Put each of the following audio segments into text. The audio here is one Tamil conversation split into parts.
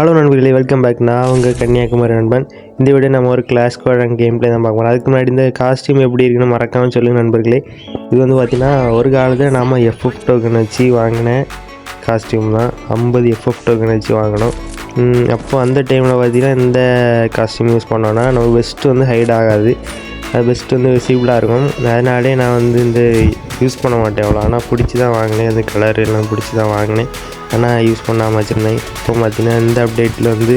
ஹலோ நண்பர்களே, வெல்கம் பேக். நான் உங்கள் கன்னியாகுமரி நண்பன். இந்த வீடியோ நம்ம ஒரு கிளாஸ் ஸ்குவாட் கேம் பிளே தான் பார்க்க போகிறோம். அதுக்கு முன்னாடி இந்த காஸ்டியூம் எப்படி இருக்குன்னு மறக்காமல் சொல்லுங்கள் நண்பர்களே. இது வந்து பார்த்திங்கன்னா ஒரு காலத்தில் நாம் எஃப்எஃப் டோக்கன் வச்சு வாங்கின காஸ்டியூம் தான். 50 எஃப்எஃப் டோக்கன் வச்சு வாங்கினோம். அப்போ அந்த டைமில் பார்த்திங்கன்னா இந்த காஸ்டியூம் யூஸ் பண்ணோன்னா நம்ம பெஸ்ட்டு வந்து ஹைட் ஆகாது, அது பெஸ்ட்டு வந்து விசிபிளாக இருக்கும். அதனாலே நான் வந்து இந்த யூஸ் பண்ண மாட்டேன் அவ்வளோ. ஆனால் பிடிச்சி தான் வாங்கினேன், அந்த கலர் எல்லாம் பிடிச்சி தான் வாங்கினேன். ஆனால் யூஸ் பண்ணாமல் வச்சுருந்தேன். இப்போ பார்த்திங்கன்னா இந்த அப்டேட்டில் வந்து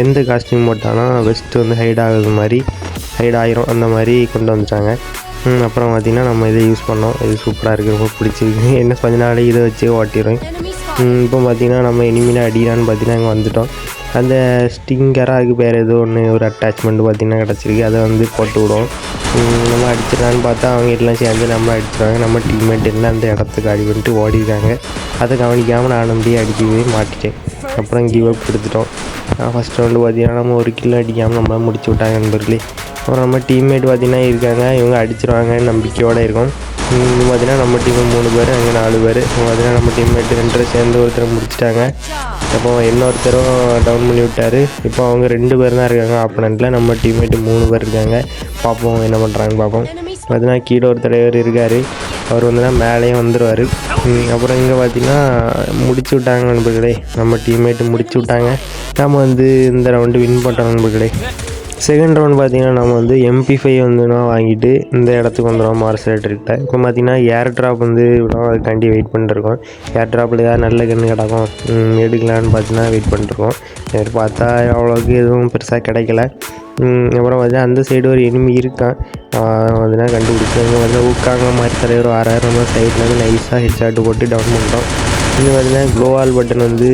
எந்த காஸ்டியூம் போட்டாலும் பெஸ்ட்டு வந்து ஹைட் ஆகுது மாதிரி, ஹைட் ஆகிரும் அந்த மாதிரி கொண்டு வந்துட்டாங்க. அப்புறம் பார்த்திங்கன்னா நம்ம இதை யூஸ் பண்ணோம். இது சூப்பராக இருக்குது, ரொம்ப பிடிச்சிருக்கு. என்ன கொஞ்ச நாள் இதை வச்சு ஓட்டிடுவேன். இப்போ பார்த்திங்கன்னா நம்ம இனிமேல் அடிக்கிறான்னு பார்த்திங்கன்னா இங்கே வந்துவிட்டோம். அந்த ஸ்டிங்கராக அதுக்கு வேறு ஏதோ ஒன்று ஒரு அட்டாச்மெண்ட் பார்த்திங்கன்னா கிடச்சிருக்கு, அதை வந்து போட்டு விடுவோம். நம்ம அடிச்சிடலான்னு பார்த்தா அவங்க எல்லாம் சேர்ந்து நம்மளை அடிச்சிடுவாங்க. நம்ம டீம்மேட் எல்லாம் அந்த இடத்துக்கு அடி பண்ணிட்டு ஓடிருக்காங்க. அதை கவனிக்காமல் நான் நம்பி அடிக்கவே மாட்டிட்டேன். அப்புறம் கிவ் அப் கொடுத்துட்டோம். ஃபஸ்ட் ரவுண்டு பார்த்திங்கன்னா நம்ம ஒரு கிலோ அடிக்காமல் நம்மளை முடிச்சு விட்டாங்க நண்பர்களே. அப்புறம் நம்ம டீம்மேட் பார்த்திங்கன்னா இருக்காங்க, இவங்க அடிச்சிருவாங்கன்னு நம்பிக்கையோடு இருக்கும். பார்த்திங்கன்னா நம்ம டீமு 3 பேர், அங்கே 4 பேர். பார்த்திங்கன்னா நம்ம டீம்மேட்டு 2 பேரும் சேர்ந்து ஒருத்தரை முடிச்சிட்டாங்க. அப்போ இன்னொருத்தரும் டவுன் பண்ணி விட்டார். இப்போ அவங்க 2 பேர் தான் இருக்காங்க ஆப்போனண்ட்டில். நம்ம டீம்மேட்டு 3 பேர் இருக்காங்க. பார்ப்போம் என்ன பண்ணுறாங்கன்னு பார்ப்போம். பார்த்திங்கன்னா கீழே ஒரு தலைவர் இருக்கார், அவர் வந்துன்னா மேலேயும் வந்துடுவார். அப்புறம் இங்கே பார்த்திங்கன்னா முடிச்சு விட்டாங்க நண்பர்களே. நம்ம டீம்மேட்டு முடிச்சு விட்டாங்க. நம்ம வந்து இந்த ரவுண்டு வின் பண்ணுறோம் நண்பர்களே. செகண்ட் ரவுண்ட் பார்த்திங்கன்னா நம்ம வந்து MP5 வந்துன்னா வாங்கிட்டு இந்த இடத்துக்கு வந்துடுவோம் மார்சலேட்டர்கிட்ட. இப்போ பார்த்திங்கன்னா ஏர் ட்ராப் வந்து விடும், அதுக்காண்டி வெயிட் பண்ணிட்டுருக்கோம். ஏர் ட்ராப்பில் ஏதாவது நல்ல கன்று கிடக்கும் எடுக்கலான்னு பார்த்திங்கன்னா வெயிட் பண்ணிட்டுருக்கோம். சரி பார்த்தா அவ்வளோக்கு எதுவும் பெருசாக கிடைக்கல. அப்புறம் பார்த்திங்கன்னா அந்த சைடு ஒரு எனிமி இருக்கான், பார்த்திங்கன்னா கண்டுபிடிச்சாங்க. பார்த்திங்கன்னா ஊக்காங்க மாதிரி தலைவர் 6000 நம்ம சைடில் வந்து நைஸாக ஹெட்ஷாட்டு போட்டு டவுன் பண்ணுறோம். இங்கே பார்த்திங்கன்னா க்ளோவால் பட்டன் வந்து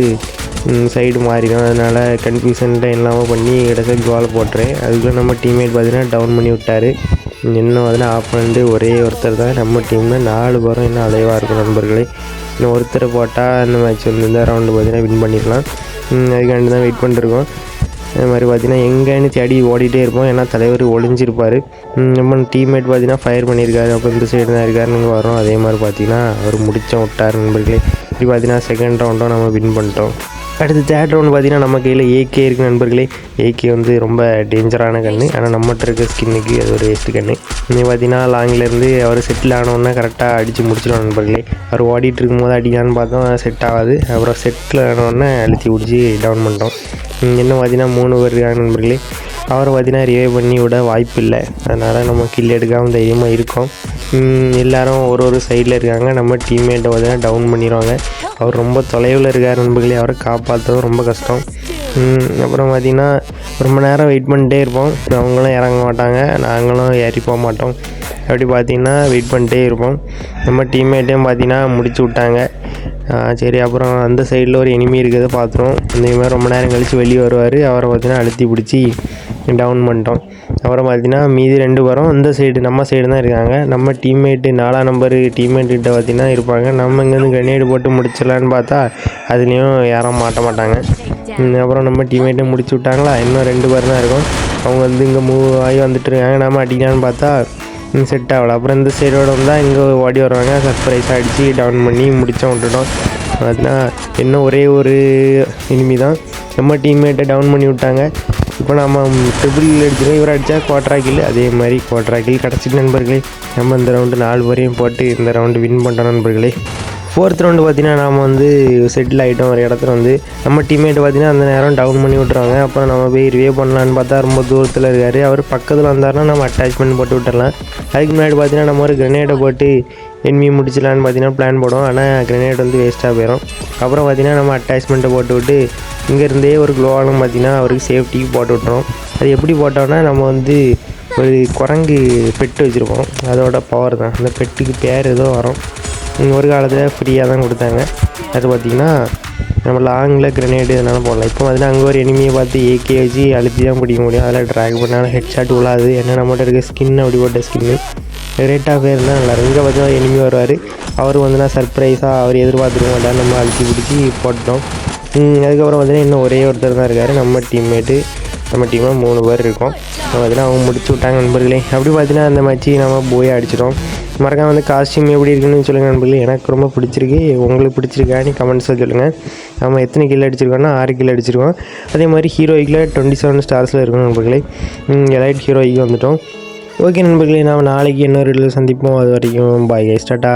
சைடு மாறிடும், அதனால் கன்ஃபியூஷன்ட்டு எல்லாமே பண்ணி இடத்துல கோலை போட்டுறேன். அதுக்குள்ளே நம்ம டீம்மேட் பார்த்திங்கன்னா டவுன் பண்ணி விட்டார். இன்னும் பார்த்திங்கன்னா ஆஃப் பண்ணிட்டு ஒரே ஒருத்தர் தான் நம்ம டீமில் 4 பேரும் இன்னும் அலைவாக இருக்கும் நண்பர்களே. இன்னும் ஒருத்தரை போட்டால் அந்த மேட்ச் வந்து இந்த ரவுண்டு பார்த்திங்கன்னா வின் பண்ணிடலாம். அதுக்காண்டி தான் வெயிட் பண்ணிட்டுருக்கோம். அது மாதிரி பார்த்திங்கன்னா எங்கேன்னு தேடி ஓடிட்டே இருப்போம், ஏன்னா தலைவர் ஒளிஞ்சிருப்பார். நம்ம டீம்மேட் பார்த்திங்கன்னா ஃபயர் பண்ணியிருக்காரு, அப்புறம் இந்த சைடு தான் இருக்காருன்னு இங்கே வரோம். அதே மாதிரி பார்த்திங்கன்னா அவர் முடிச்சோம் விட்டார் நண்பர்களே. இப்படி பார்த்திங்கன்னா செகண்ட் ரவுண்டும் நம்ம வின் பண்ணிட்டோம். அடுத்து தேர்ட் ரவுண்டு பார்த்திங்கன்னா நம்ம கையில் AK இருக்குது நண்பர்களே. AK வந்து ரொம்ப டேஞ்சரான கன்று, ஆனால் நம்மகிட்ட இருக்க ஸ்கின்னுக்கு அது ஒரு வேஸ்ட்டு கன்று. இன்னும் பார்த்திங்கன்னா லாங்கிலேருந்து அவர் செட்டில் ஆனோன்னா கரெக்டாக அடித்து முடிச்சிடும் நண்பர்களே. அவர் ஓடிட்டு இருக்கும்போது அடிக்கான்னு பார்த்தோம், செட் ஆகாது. அப்புறம் செட்டில் ஆனோடனே அழுத்தி பிடிச்சி டவுன் பண்ணிட்டோம். இன்னும் பார்த்திங்கன்னா 3 பேர் இருக்காங்க நண்பர்களே. அவரை பார்த்திங்கன்னா ரிவைவ் பண்ணி விட வாய்ப்பு இல்லை, அதனால் நம்ம கில் எடுக்காமல் தைரியமாக இருக்கோம். எல்லோரும் ஒரு சைடில் இருக்காங்க. நம்ம டீம்மேட்டை பார்த்திங்கன்னா டவுன் பண்ணிடுவாங்க. அவர் ரொம்ப தொலைவில் இருக்கார் நண்பர்களே, அவரை காப்பாற்றவும் ரொம்ப கஷ்டம். அப்புறம் பார்த்திங்கன்னா ரொம்ப நேரம் வெயிட் பண்ணிட்டே இருப்போம். அவங்களும் இறங்க மாட்டாங்க, நாங்களும் ஏறி போக மாட்டோம். அப்படி பார்த்திங்கன்னா வெயிட் பண்ணிட்டே இருப்போம். நம்ம டீம்மேட்டையும் பார்த்திங்கன்னா முடிச்சு விட்டாங்க. சரி, அப்புறம் அந்த சைடில் ஒரு எனிமி இருக்கிறத பார்த்துருவோம். அந்தமாதிரி ரொம்ப நேரம் கழித்து வெளியே வருவார். அவரை பார்த்திங்கன்னா அழுத்தி பிடிச்சி டவுன் பண்ணிட்டோம். அப்புறம் பார்த்திங்கன்னா மீதி 2 பேரும் இந்த சைடு நம்ம சைடு தான் இருக்காங்க. நம்ம டீம்மேட்டு 4ஆம் நம்பர் டீம்மேட்டுக்கிட்ட பார்த்திங்கன்னா இருப்பாங்க. நம்ம இங்கேருந்து கிரனேடு போட்டு முடிச்சிடலான்னு பார்த்தா அதுலேயும் யாரும் மாட்டாங்க. அப்புறம் நம்ம டீம்மேட்டை முடிச்சு விட்டாங்களா, இன்னும் 2 பேர் தான் இருக்கும். அவங்க வந்து இங்கே மூவ் ஆகி வந்துட்டு இருக்காங்க. நம்ம அடிக்கலான்னு பார்த்தா செட் ஆகலை. அப்புறம் இந்த சைடோடு வந்தால் இங்கே ஓடி வருவாங்க. சர்ப்ரைஸாக அடித்து டவுன் பண்ணி முடித்தோம் விட்டுட்டோம். பார்த்தீங்கன்னா இன்னும் ஒரே ஒரு இனிமி தான். நம்ம டீம்மேட்டை டவுன் பண்ணி விட்டாங்க. இப்போ நம்ம ட்ரிபிள் அடிச்சிடும், இவரை அடித்தா குவாட்ரா கில். அதே மாதிரி குவாட்ரா கில் கிடச்சிட்டு நண்பர்களே. நம்ம இந்த ரவுண்டு 4 பேரையும் போட்டு இந்த ரவுண்டு வின் பண்ணுறோம் நண்பர்களே. ஃபோர்த் ரவுண்டு பார்த்திங்கன்னா நம்ம வந்து செட்டில் ஆகிட்டோம் ஒரு இடத்துல வந்து. நம்ம டீம்மேட்டு பார்த்திங்கன்னா அந்த நேரம் டவுன் பண்ணி விட்ருவாங்க. அப்புறம் நம்ம போய் ரிவே பண்ணலான்னு பார்த்தா ரொம்ப தூரத்தில் இருக்கார். அவர் பக்கத்தில் வந்தார்னா நம்ம அட்டாச்மெண்ட் போட்டு விட்டுடலாம். அதுக்கு முன்னாடி பார்த்திங்கன்னா நம்ம ஒரு கிரனேடை போட்டு என்மி முடிச்சிடலான்னு பார்த்திங்கன்னா பிளான் போடுவோம். ஆனால் கிரனேட் வந்து வேஸ்ட்டாக போயிடும். அப்புறம் பார்த்திங்கன்னா நம்ம அட்டாச்மெண்ட்டை போட்டு விட்டு இங்கேருந்தே ஒரு க்ளோவாலும் பார்த்திங்கன்னா அவருக்கு சேஃப்டிக்கு போட்டு விட்டுறோம். அது எப்படி போட்டோன்னா நம்ம வந்து ஒரு குரங்கு பெட்டு வச்சுருப்போம், அதோட பவர் தான். அந்த பெட்டுக்கு பேர் ஏதோ வரும், ஒரு காலத்தில் ஃப்ரீயாக தான் கொடுத்தாங்க. அது பார்த்திங்கன்னா நம்ம லாங்கில் கிரனேடு எதனாலும் போடலாம். இப்போ பார்த்திங்கன்னா அங்கே ஒரு எனிமியை பார்த்து AK வச்சு அழுத்தி தான் பிடிக்க முடியும். அதில் ட்ராக் பண்ணாலும் ஹெட்ஷாட் விழாது, ஏன்னா நம்மகிட்ட இருக்க ஸ்கின் அப்படி போட்ட ஸ்கின்னு ரேட்டாக பேர் இருந்தால் நல்லா. இங்கே பார்த்தீங்கன்னா எனிமி வருவார். அவர் வந்துன்னா சர்ப்ரைஸாக அவர் எதிர்பார்த்துருக்க மாட்டார், நம்ம அழுத்தி பிடிச்சி போட்டோம். அதுக்கப்புறம் பார்த்திங்கன்னா இன்னும் ஒரே ஒருத்தர் தான் இருக்கார் நம்ம டீம்மேட்டு. நம்ம டீமில் 3 பேர் இருக்கோம். பார்த்திங்கன்னா அவங்க முடிச்சு விட்டாங்க நண்பர்களே. அப்படி பார்த்திங்கன்னா அந்த மேட்ச்சு நம்ம போய் அடிச்சிட்டோம். மறக்காம வந்து காஸ்டியூம் எப்படி இருக்குன்னு சொல்லுங்கள் நண்பர்களே. எனக்கு ரொம்ப பிடிச்சிருக்கு, உங்களுக்கு பிடிச்சிருக்கான்னு கமெண்ட்ஸில் சொல்லுங்கள். நம்ம எத்தனை கில் அடிச்சிருக்கோம்னா 6 கில் அடிச்சிருக்கோம். அதே மாதிரி ஹீரோயிக்கில் 27 ஸ்டார்ஸில் இருக்கும் நண்பர்களே. எலைட் ஹீரோய்க்கு வந்துட்டோம். ஓகே நண்பர்களே, நாம் நாளைக்கு இன்னொரு வீடியோவில் சந்திப்போம். அது வரைக்கும் பாய் கைஸ், டாடா.